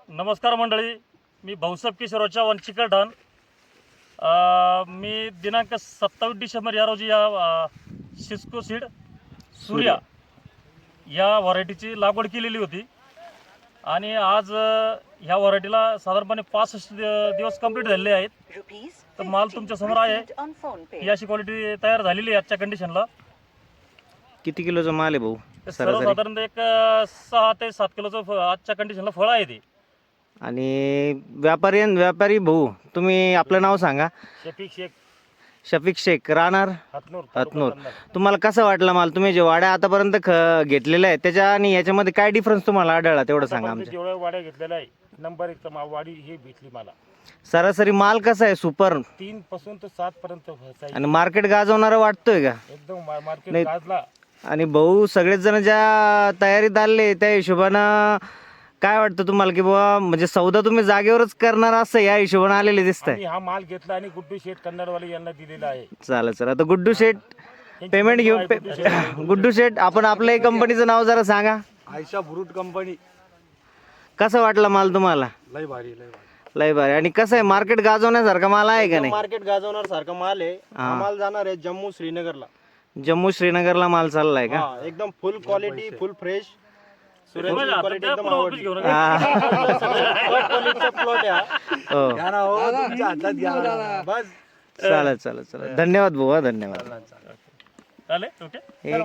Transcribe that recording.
नमस्कार मंडळी, मी भाऊसाहेब किशोर चव्हाण चिकलठाण. मी दिनांक 27 डिसेंबर या रोजी या सिस्को सीड सूर्या या व्हरायटीची लागवड केलेली होती आणि आज ह्या व्हरायटीला साधारणपणे 65 दिवस कंप्लीट झालेले आहेत. तर माल तुमच्या समोर आहे. ही अशी क्वालिटी तयार झालेली आहे आजच्या कंडिशनला. किती किलोचा माल आहे भाऊ? सर्वसाधारण एक 6 ते 7 किलोचं आजच्या कंडिशनला फळ आहे ते. आणि व्यापारी भाऊ, तुम्ही आपलं नाव सांगा. शफीक शेख, राहणार हतनूर. तुम्हाला कसं वाटलं माल? तुम्ही जे वाड्या आतापर्यंत घेतलेल्या आहेत त्याच्या आणि याच्यामध्ये काय डिफरन्स तुम्हाला आढळला तेवढं सांगा आमच्या. जेवढ्या वाड्या घेतलेल्या आहे नंबर 1 वाडी ही भेटली मला. सरासरी माल कसा आहे? सुपर 3 पासून तर 7 पर्यंत आणि मार्केट गाजवणारा वाटतोय का? एकदम मार्केट नाही. गाजला. आणि भाऊ सगळेच जण ज्या तयारीत आले त्या हिशोबानं काय वाटतं तुम्हाला की बाबा म्हणजे सौदा तुम्ही जागेवरच करणार असं या हिशोबानं आलेले दिसत आहे? आणि हा माल घेतला आणि गुड्डू शेठ कन्नडवाले यांना दिलेला आहे. चालेल सर. आता गुड्डू शेठ पेमेंट घेऊ. गुड्डू शेठ, आपण आपल्या कंपनीचं नाव जरा सांगा. Ayesha fruit company. कसं वाटलं माल तुम्हाला? लय भारी. लय भारी. आणि कसं आहे, मार्केट गाजवण्यासारखा माल आहे का नाही? मार्केट गाजवणार सारखा माल आहे. हा माल जाणार आहे जम्मू श्रीनगरला. जम्मू श्रीनगरला माल चाललाय का? हा, एकदम फुल क्वालिटी, फुल फ्रेश. माझ्या हातात क्वालिटी द्या, एकदम पुन्हा आवडली. वापस घेऊन जा. क्वालिटीचा प्लॉट आहे हा. हो, घ्या ना हो, तुमच्या हातात घ्या. बस. चालेल. धन्यवाद भाऊ. धन्यवाद. चालेल, ओके. एक